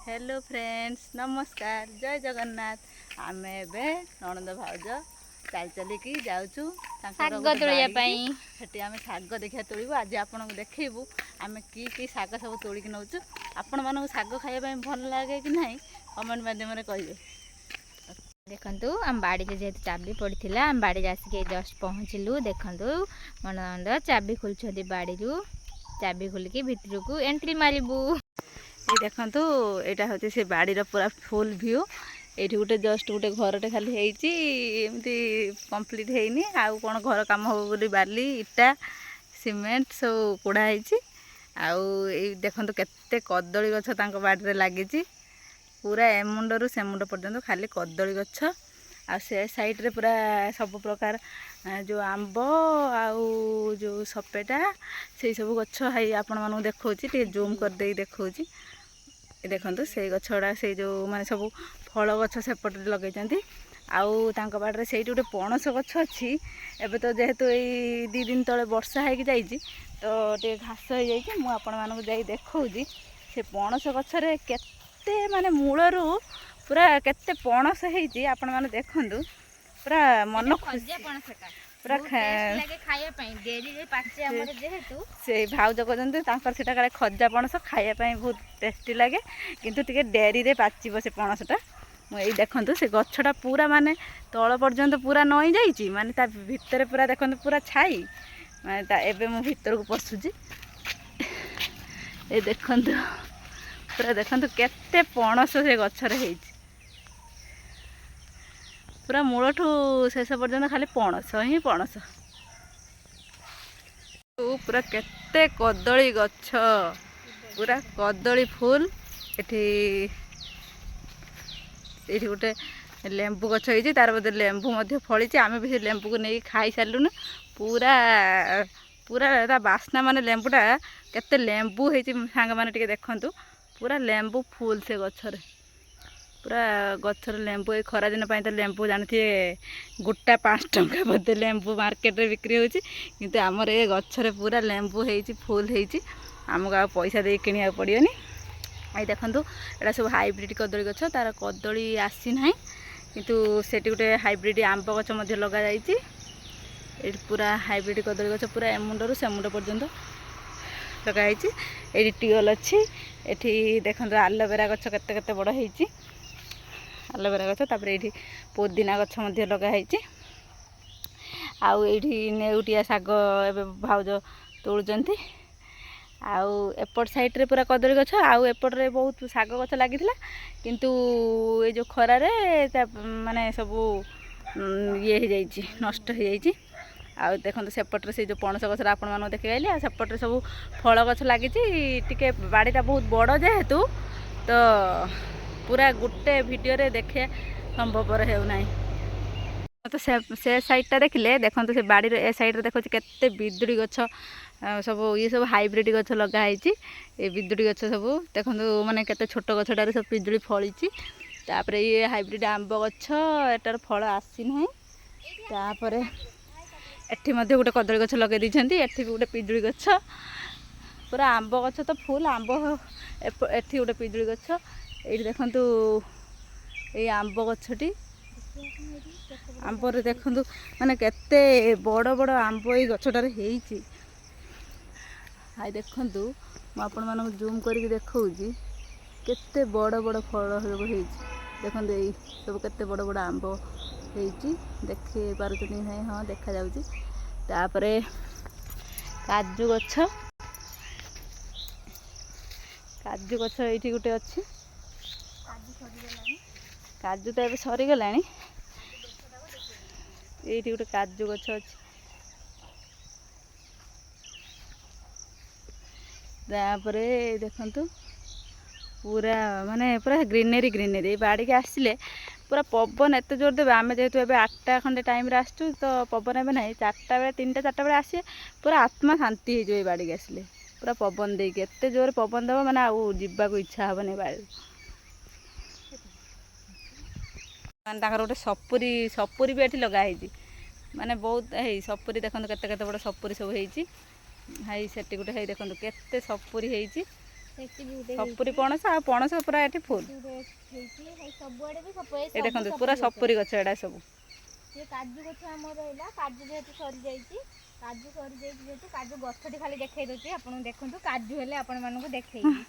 Hello friends नमस्कार जय जगन्नाथ आम एवं नणंद भाउज चल चलिकी जाऊँ शाग तोड़ापी आम शाग देखा तोड़ू आज आपको देखू आम कि शाग सब तोड़िकी नौ आपण मानक शाग खावाई भल लगे कि ना कमेंट माध्यम कहे। देखु आम बाड़ी जेहेतु चाबी पड़ा आम बाड़ी आसिक जस्ट पहुँचलु देखु मो नंद चाबी खोलुं बाड़ी चाबी खोलिकी भितर को एंट्री मारबू। ये देखु यहाँ हूँ से बाड़ीर पूरा फुल व्यू ये गोटे जस्ट गोटे घरटे खाली होती कम्प्लीट होनी आउ कौन घर कम हो बोली बाली इटा सीमेंट सब पोड़ाई देखु केते कदली गछ बाड़ी लगी पूरा ए मुंडरू से मुंड पर्यंत खाली कदली गछ आ से साइड रे पूरा सब प्रकार जो आंब आउ जो सपेटा से सब गछ है आपण मानू देखौची जूम कर दे देखौची देखु से गछड़ा से जो माने सब फल गछ सेपटे लगे आउ बाड़े से गोटे पणस गछ अच्छी एबे तो जेहेतु यही 2 दिन तले वर्षा है जाइए तो टे घास हो जाइए मुझे आपण मानक जाई देखौची से पणस गछरे केते माने मूलरू पूरा केते पणस होइची आपण माने देखंतु पूरा मन खुशी पूरा से भाउज कहते सेटा काले खजा पणस खायापी बहुत टेस्टी लगे किंतु टिके डेरी रे पाचिब से पणसटा मुझे देखु से गछटा पूरा माने तल पर्यंत पूरा नई जाइए माने ता भितर पूरा देखु पूरा छाई माने एबे मु भितर को पशुची ए देखु पूरा देखु केते पणस से गछरे होइची पूरा मूलठू शेष पर्यंत खाली पणस ही पणस पूरा केते कदली गछ पूरा कदली फुल एठी गोटे लेंबू गछ होइची तार बदे लेंबू मध्य फली आम भी से लेंबू को नहीं खाई सारूनु पूरा पूरा बास्ना माने लेंबूटा केते लेंबू होइची सांग माने टिके देखंतु पूरा लेंबू फुल से गछरे पूरा गछर लेंबू ये खरा दिन तो लेंबू जानते गोटा 5 टंका बोधे लेंबू मार्केट रे बिक्री होची किंतु आमर ये गछरे पूरा लेंबू होइची फुल होइची आमको आ पैसा दे किनिया पड़ियोनी आई देखंतु एटा सब हाइब्रिड कदली गछ तार कदली आसी ना किंतु सेटी गोटे हाइब्रिड आंब गछ मध्य लगा जाइची एटी पूरा हाइब्रिड कदली गछ पूरा ए मुंडरू से मुंड पर्यंत लगाई ये टिओल अच्छी एठी देखंतु आलोवेरा गछ केते केते बड़ होइची आलोवेरा गछ तापर ये पुदीना गछ मध्य लगाई आउ ये नेउटिया शाग ए भाउज तोलुचंती आउ एपट साइड रे पूरा कदली गछ आउ एपट रे बहुत शाग गछ लगी किंतु ये जो खरा रे माने सब ये हो जाइए नष्ट हो जाइए आ देखो सेपटे से जो पणस गछ आपण मानक देखी आइले सेपटे सब फल गछ लगी टिके बाड़ीटा बहुत बड़ जेहेतु तो पूरा गोटे वीडियो रे देखे संभवपर होना तो से साइडटा देखिले देखो से बाड़ी ए साइड देखो केते बिदुड़ी गछ सब ये सब हाइब्रिड गछ लगाई ये बिदुड़ी गछ सब देखो माने केते छोट गछटार सब पिजुड़ी फली तापर ये हाइब्रिड आंब गछ एटार फल आसी ना तापर एठी मध्य गोटे कदली गछ लगे दीछंती एठी भी गोटे पिजुड़ी गछ पूरा आंब गछ तो फुल आंब एठी गोटे पिजुड़ी गछ ये देखंतु ये आंब गछटी आंबर देखु माने केते बड़ बड़ आंब ये गछटार होइची हाई देखु मु आपण मानक जूम करके देखौची केते बड़ बड़ फल सब होइची देखु ये सब केते बड़ बड़ आंब होइची देखि पारुचनी है हाँ देखा जाउची तापरे काजू गछ एठी गोटे अच्छी काजू तो ये सरीगला ये गोटे काजू गछ अच्छी तापरे देखंतु पूरा माने पूरा ग्रीनरी ग्रीनरी बाड़ी के आसिले पूरा पवन एत जोर देवे आम जेहेतु एवं 8टा खंडे टाइम आसचु तो पवन एवं ना 4टा बेले 3टा 4टा बेले आसे पूरा आत्मा शांति हो बाड़ी के आसिले पूरा पवन देके एत जोर पवन देव माने आउ जीवा को इच्छा हेनी बाड़ी माने गोटे सपुरी सपुरी भी ये लगाई माने बहुत है सपुरी देखो केते केते बड़ सपुरी सब होइची हाई सेटी गोटे है देखो केते सपुरी होइची ସେଠି ବି ଗୋଟେ ସପୁରି ପଣସ ଆଉ ପଣସ ପୁରା ଏଠି ଫୁଲ। ହେଇଛି ସବୁଆଡ଼େ ବି ସବୁ ଏ ଦେଖନ୍ତୁ ପୁରା ସପୁରି ଗଛ ଏଡ଼ା ସବୁ। ସେ କାଜୁ ଗଛ ଆମର ରହିଲା, କାଜୁ ଯେହେତୁ ସରିଯାଇଛି, ଯେହେତୁ କାଜୁ ଗଛଟି ଖାଲି ଦେଖେଇ ଦେଉଛି ଆପଣଙ୍କୁ। ଦେଖନ୍ତୁ କାଜୁ ହେଲେ ଆପଣମାନଙ୍କୁ ଦେଖେଇବି।